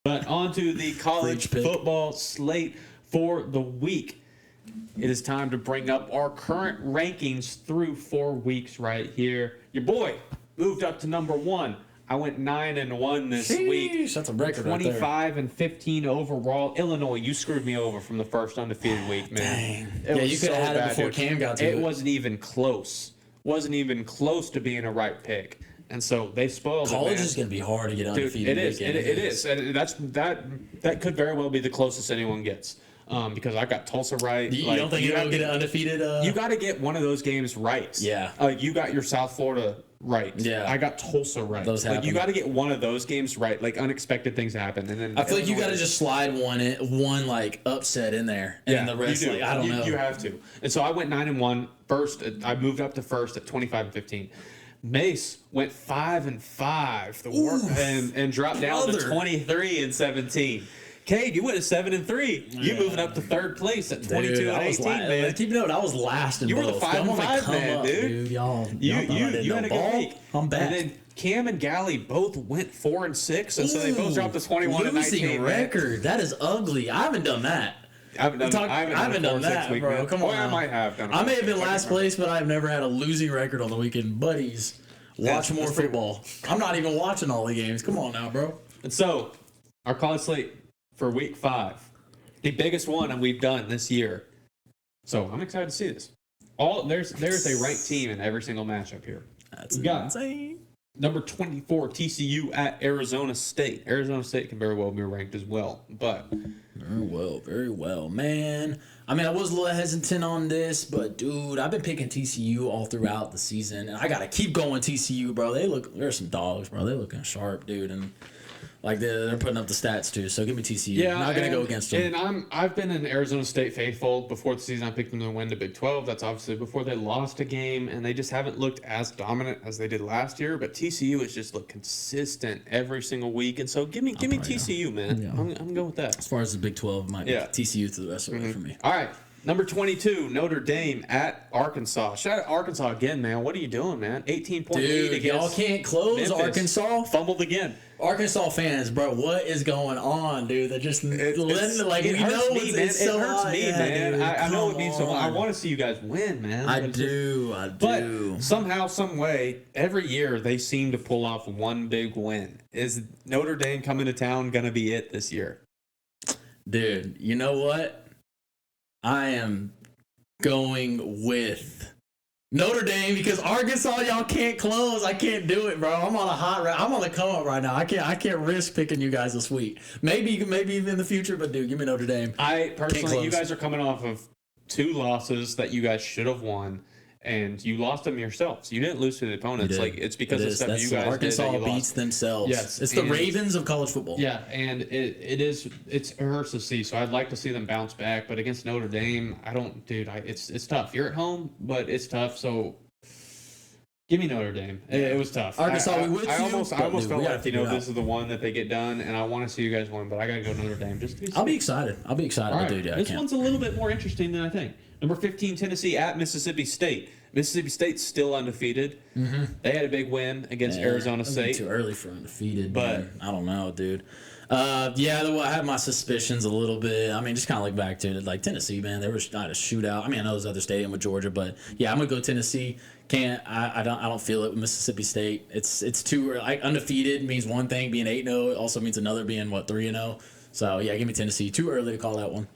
But on to the college football slate for the week. It is time to bring up our current rankings through 4 weeks right here. Your boy moved up to number 1. I went 9-1 this week. That's a record 25-15 overall. Illinois, you screwed me over from the first undefeated week, man. Dang. Yeah, you could have had it before Cam got to it. It wasn't even close. Wasn't even close to being a right pick. And so they spoiled it, man. College is going to be hard to get undefeated. Dude, it is. And that could very well be the closest anyone gets. Because I got Tulsa right. You don't think you'll get undefeated? You got to get one of those games right. Yeah. You got your South Florida right. Yeah. I got Tulsa right. Those happen. You got to get one of those games right. Like unexpected things happen, and then I feel like you got to just slide one like upset in there, and then the rest. Like, I don't know. You have to. And so I went 9-1. First, I moved up to first at 25-15. Mace went 5-5 and dropped down to 23-17. Cade, you went at 7-3. You moving up to third place at 22-18, man. Keep note, I was last in both. You were the 5-5 man, dude. Y'all you had a good week. I'm back. And then Cam and Gally both went 4-6, and so they both dropped to 21-19. Losing record. That is ugly. I haven't done that. I haven't done that, week, bro. Man. Come on. I might have done it. I may have been last place, but I've never had a losing record on the weekend. Buddies, watch more football. I'm not even watching all the games. Come on now, bro. And so, our college slate for week 5, the biggest one we've done this year. So I'm excited to see this. There's a ranked team in every single matchup here. That's insane. Number 24, TCU at Arizona State. Arizona State can very well be ranked as well, but very well, man. I mean, I was a little hesitant on this, but dude, I've been picking TCU all throughout the season, and I gotta keep going TCU, bro. They're some dogs, bro. They're looking sharp, dude, and like they're putting up the stats too. So give me TCU. Yeah, I'm not gonna go against them. And I've been an Arizona State faithful before the season. I picked them to win the Big 12. That's obviously before they lost a game, and they just haven't looked as dominant as they did last year. But TCU has just looked consistent every single week, and so give me TCU, man. Yeah. I'm going with that. As far as the Big 12, might be TCU to the rest of the way for me. All right. Number 22, Notre Dame at Arkansas. Shout out Arkansas again, man. What are you doing, man? 18-point lead against y'all can't close Memphis. Arkansas. Fumbled again. Arkansas fans, bro, what is going on, dude? They're just letting it hurts me, man. It hurts me, man. I know it means so much. I want to see you guys win, man. I do. But somehow, some way, every year they seem to pull off one big win. Is Notre Dame coming to town going to be it this year? Dude, you know what? I am going with Notre Dame because Arkansas, y'all can't close. I can't do it, bro. I'm on a hot run. I'm on the come up right now. I can't risk picking you guys this week. Maybe even in the future, but dude, give me Notre Dame. I personally, you guys are coming off of 2 losses that you guys should have won. And you lost them yourselves. You didn't lose to the opponents. Like it's because of stuff you guys Arkansas did. Beats themselves. Yes, it's the Ravens of college football. Yeah, and it hurts to see. So I'd like to see them bounce back. But against Notre Dame, it's tough. You're at home, but it's tough. So give me Notre Dame. It was tough. Arkansas, I almost felt like this is the one that they get done, and I want to see you guys win. But I got to go Notre Dame. I'll be excited. All right. Dude, this one's a little bit more interesting than I think. Number 15, Tennessee at Mississippi State. Mississippi State's still undefeated. Mm-hmm. They had a big win against Arizona State. Too early for undefeated, but I don't know, dude. I had my suspicions a little bit. I mean, just kind of look back to it, like Tennessee, man. They were not a shootout. I mean, I know there's other stadium with Georgia, but yeah, I'm gonna go Tennessee. I don't feel it with Mississippi State. It's too early. Undefeated means one thing, being 8-0 also means another, being 3-0. So yeah, give me Tennessee. Too early to call that one.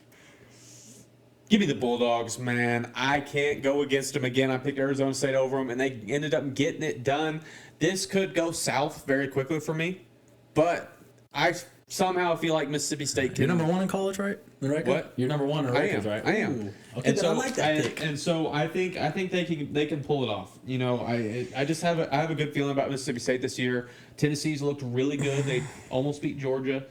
Give me the Bulldogs, man. I can't go against them again. I picked Arizona State over them, and they ended up getting it done. This could go south very quickly for me, but I somehow feel like Mississippi State can... You're number 1 in college, right? What? You're number 1 in records, right? I am. Okay, and so, I like that pick. And so I think they can pull it off. You know, I just have a good feeling about Mississippi State this year. Tennessee's looked really good. They almost beat Georgia.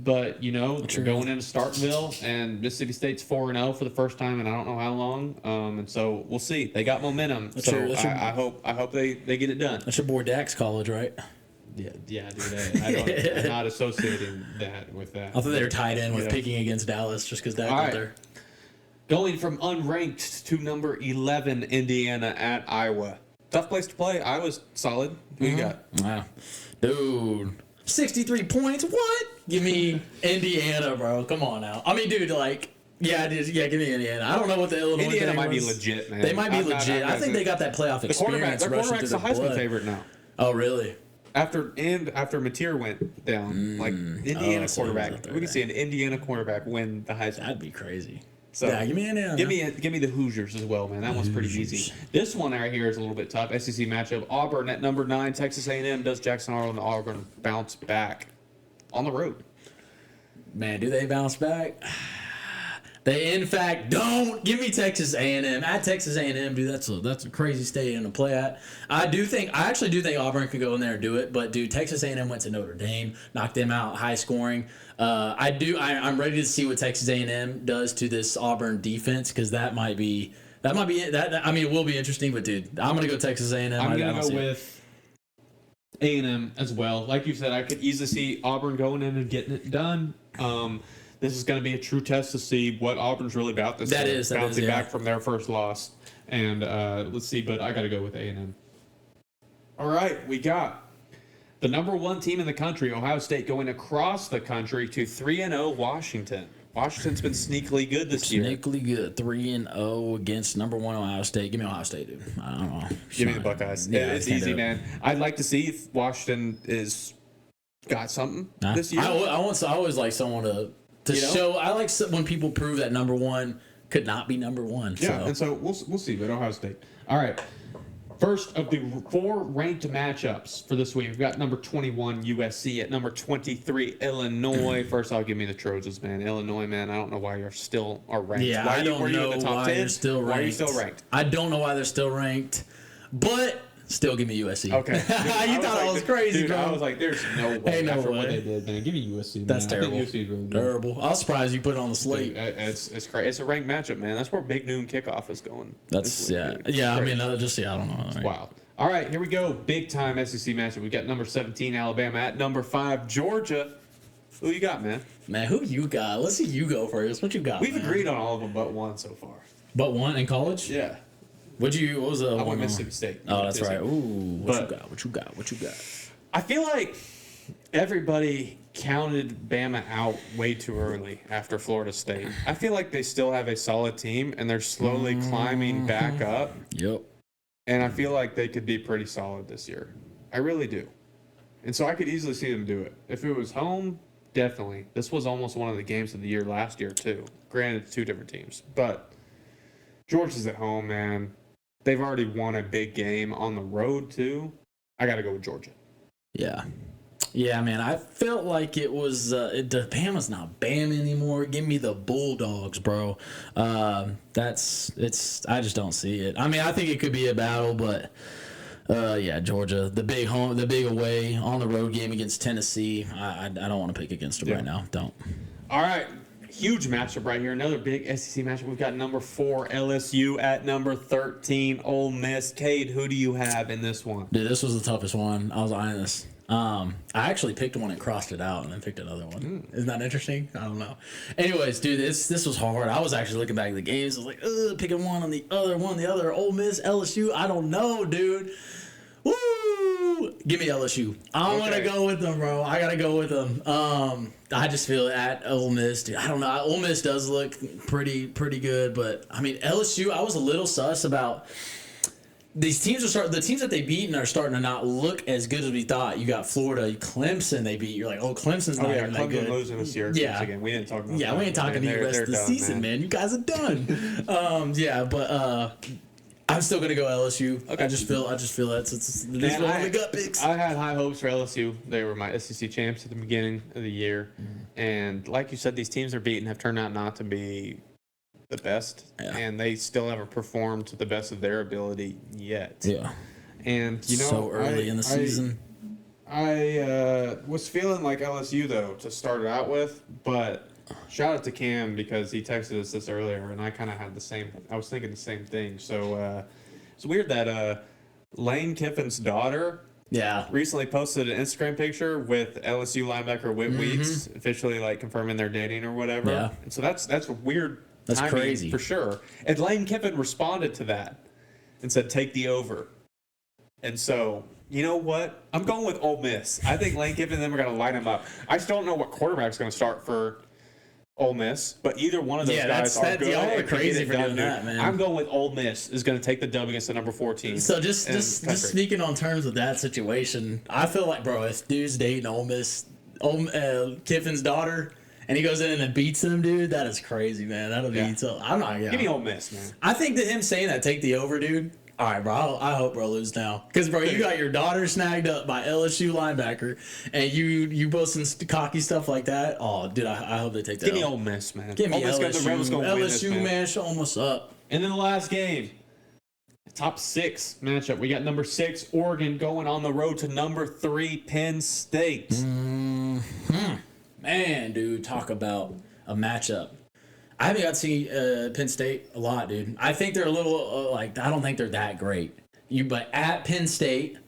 But, you know, they're going into Starkville, and Mississippi State's 4-0 for the first time in I don't know how long. And so we'll see. They got momentum. I hope they get it done. That's your boy Dak's college, right? Yeah, dude. I'm not associating that with that. I thought they were tied in with picking against Dallas just because Dak was there. Going from unranked to number 11, Indiana at Iowa. Tough place to play. Iowa's solid. Who you got? Wow. Dude. 63 points. What? Give me Indiana, bro. Come on now. I mean, dude, like, give me Indiana. I don't know what the Illinois Indiana thing might be was. legit, man. They might be legit. I think they got that playoff experience. Their quarterback's a Heisman blood. favorite now. Oh, really? After Mateer went down, like Indiana quarterback, we can see an Indiana quarterback win the Heisman. That'd be crazy. So yeah, give me Indiana. Give me the Hoosiers as well, man. That one's pretty easy. This one right here is a little bit tough. SEC matchup: Auburn at number 9, Texas A&M. Does Jackson Arnold and Auburn bounce back on the road? Man, do they bounce back? They in fact don't. Give me Texas A&M. At Texas A&M, dude, that's a crazy stadium to play at. I actually do think Auburn could go in there and do it, but dude, Texas A&M went to Notre Dame, knocked them out, high scoring. I'm ready to see what Texas A&M does to this Auburn defense, because that might be it. I mean, it will be interesting, but dude, I'm gonna go Texas A&M. I'm gonna go with A&M as well. Like you said, I could easily see Auburn going in and getting it done. This is going to be a true test to see what Auburn's really about this year. Bouncing back from their first loss. And let's see, but I got to go with A&M. All right, we got the number 1 team in the country, Ohio State, going across the country to 3-0 Washington. Washington's been sneakily good this year. Sneakily good. 3-0 against number 1 Ohio State. Give me Ohio State, dude. I don't know. Give me the Buckeyes. Yeah, it's easy, man. I'd like to see if Washington is got something this year. I always like someone to show. I like when people prove that number 1 could not be number 1. Yeah, and so we'll see, but Ohio State. All right. First of the 4 ranked matchups for this week, we've got number 21 USC at number 23 Illinois. First, I'll give me the Trojans, man. Illinois, man. I don't know why you're still ranked. Yeah, I don't know why you're still ranked. Why are you still ranked? I don't know why they're still ranked, but still give me USC. Okay. You thought I was crazy, dude, bro. I was like, there's no way. Ain't no after way. what they did, man. Give me USC, man. That's terrible. I think USC is really good. Terrible. I was surprised you put it on the slate. Dude, it's crazy. It's a ranked matchup, man. That's where big noon kickoff is going. I mean, I don't know. It's wild. All right, here we go. Big time SEC matchup. We got number 17 Alabama at number 5 Georgia. Who you got, man? Man, who you got? Let's see you go first. What you got? We've agreed on all of them but one so far. But one in college? Yeah. What was the I went Mississippi State. Oh, that's right. Ooh, what you got? I feel like everybody counted Bama out way too early after Florida State. I feel like they still have a solid team, and they're slowly climbing back up. Yep. And I feel like they could be pretty solid this year. I really do. And so I could easily see them do it. If it was home, definitely. This was almost one of the games of the year last year, too. Granted, it's 2 different teams. But Georgia's at home, man. They've already won a big game on the road, too. I got to go with Georgia. Yeah. Yeah, man. I felt like it was Bama's not Bama anymore. Give me the Bulldogs, bro. I just don't see it. I mean, I think it could be a battle, but yeah, Georgia, the big away on the road game against Tennessee. I don't want to pick against them right now. Don't. All right. Huge matchup right here. Another big SEC matchup. We've got number 4 LSU at number 13 Ole Miss. Cade, who do you have in this one? Dude, this was the toughest one. I was eyeing this. I actually picked one and crossed it out and then picked another one. Isn't that interesting? I don't know. Anyways, dude, this was hard. I was actually looking back at the games. I was like, picking one on the other. Ole Miss, LSU. I don't know, dude. Woo! Give me LSU. I'm gonna go with them, bro. I gotta go with them. I just feel at Ole Miss, dude. I don't know. Ole Miss does look pretty good, but I mean LSU. I was a little sus about these teams. The teams that they beat are starting to not look as good as we thought. You got Florida, Clemson. They beat. You're like, Clemson's not even that good. Clemson losing this year. Yeah, again. We didn't talk about. Yeah, we ain't talking to you the rest of the season, man. You guys are done. Yeah, but. I'm still gonna go LSU. Okay. I just feel it's one of the gut picks. I had high hopes for LSU. They were my SEC champs at the beginning of the year, and like you said, these teams they're beating have turned out not to be the best, and they still haven't performed to the best of their ability yet. Yeah, and so early in the season. I was feeling like LSU though to start it out with, but. Shout out to Cam because he texted us this earlier, and I kind of had the same. I was thinking the same thing. So it's weird that Lane Kiffin's daughter, recently posted an Instagram picture with LSU linebacker Whit Weeks officially like confirming they're dating or whatever. Yeah. And so that's weird. That's crazy for sure. And Lane Kiffin responded to that and said, "Take the over." And so You know what? I'm going with Ole Miss. I think Lane Kiffin and them are going to line them up. I still don't know what quarterback's going to start for Ole Miss, but either one of those guys are good. Y'all are crazy for doing that, man. I'm going with Ole Miss is going to take the dub against the number 14. So just speaking on terms of that situation, I feel like, bro, if dude's dating Ole Miss, Kiffin's daughter, and he goes in and beats them, dude, that is crazy, man. That'll be so. I'm not. Give me Ole Miss, man. I think that him saying that, take the over, dude. All right, bro. I hope bro lose now, because bro, you got your daughter snagged up by LSU linebacker, and you boasting cocky stuff like that. Oh, dude, I hope they take that. Give me Ole Miss, man. Give me LSU. The Rebels gonna win this, man. Show them what's up. And then the last game, top 6 matchup. We got number 6 Oregon going on the road to number 3 Penn State. Man, dude, talk about a matchup. I haven't got to see Penn State a lot, dude. I think they're a little I don't think they're that great. But at Penn State,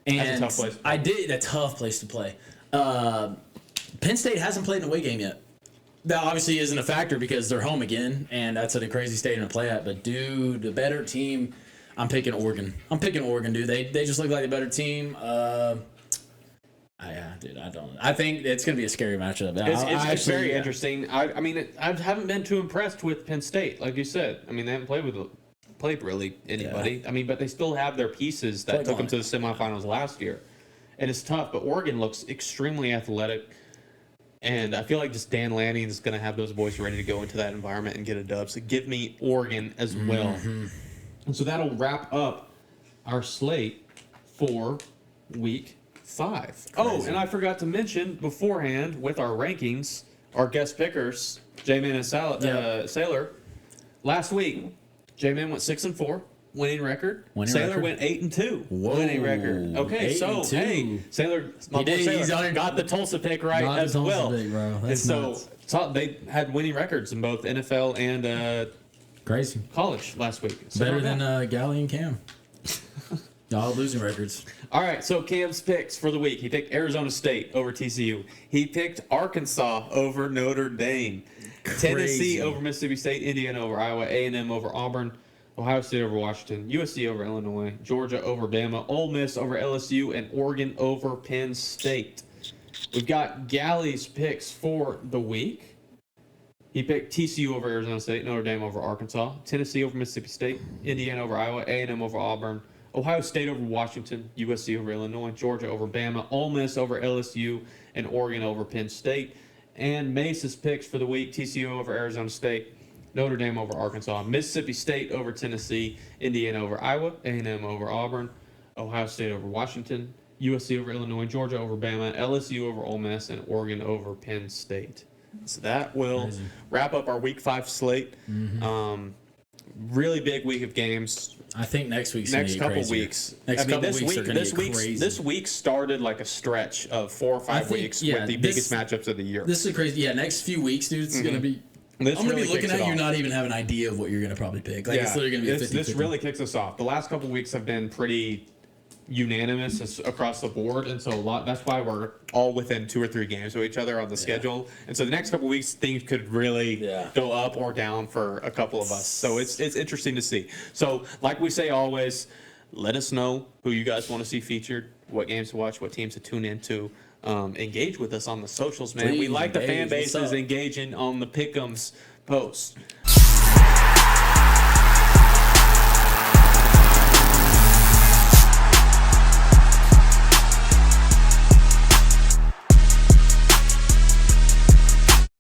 and that's a tough place. A tough place to play. Penn State hasn't played an away game yet. That obviously isn't a factor because they're home again, and that's a crazy stadium to play at. But dude, the better team, I'm picking Oregon. Dude. They just look like the better team. Yeah, dude, I think it's going to be a scary matchup. It's very interesting. I mean, I haven't been too impressed with Penn State, like you said. I mean, they haven't played really anybody. Yeah. I mean, but they still have their pieces that took them to the semifinals last year. And it's tough, but Oregon looks extremely athletic. And I feel like just Dan Lanning is going to have those boys ready to go into that environment and get a dub. So give me Oregon as well. And so that'll wrap up our slate for week 5. Crazy. Oh, and I forgot to mention beforehand with our rankings, our guest pickers, J-Man and Sailor. Last week, J-Man went 6-4, winning record. Sailor went 8-2, winning record. Okay, so hey, Sailor, he's got the Tulsa pick right as well. Pick, so they had winning records in both NFL and crazy college last week. So better than Galley and Cam. All losing records. All right, so Cam's picks for the week. He picked Arizona State over TCU. He picked Arkansas over Notre Dame. Crazy. Tennessee over Mississippi State. Indiana over Iowa. A&M over Auburn. Ohio State over Washington. USC over Illinois. Georgia over Bama. Ole Miss over LSU. And Oregon over Penn State. We've got Galley's picks for the week. He picked TCU over Arizona State. Notre Dame over Arkansas. Tennessee over Mississippi State. Indiana over Iowa. A&M over Auburn. Ohio State over Washington, USC over Illinois, Georgia over Bama, Ole Miss over LSU, and Oregon over Penn State. And Mace's picks for the week, TCU over Arizona State, Notre Dame over Arkansas, Mississippi State over Tennessee, Indiana over Iowa, A&M over Auburn, Ohio State over Washington, USC over Illinois, Georgia over Bama, LSU over Ole Miss, and Oregon over Penn State. So that will wrap up our Week 5 slate. Really big week of games. I think next week's next couple crazier. weeks. This week started like a stretch of 4 or 5 weeks with the biggest matchups of the year. This is crazy. Yeah, next few weeks, dude, it's gonna be. I'm gonna be looking at you, not even have an idea of what you're gonna probably pick. Like it's literally gonna be 50-50. This really kicks us off. The last couple weeks have been pretty unanimous across the board, and so that's why we're all within 2 or 3 games of each other on the schedule. And so the next couple weeks, things could really go up or down for a couple of us. So it's interesting to see. So like we say always, let us know who you guys want to see featured, what games to watch, what teams to tune into. Engage with us on the socials, man. Please, we like the fan bases engaging on the Pick Ems posts.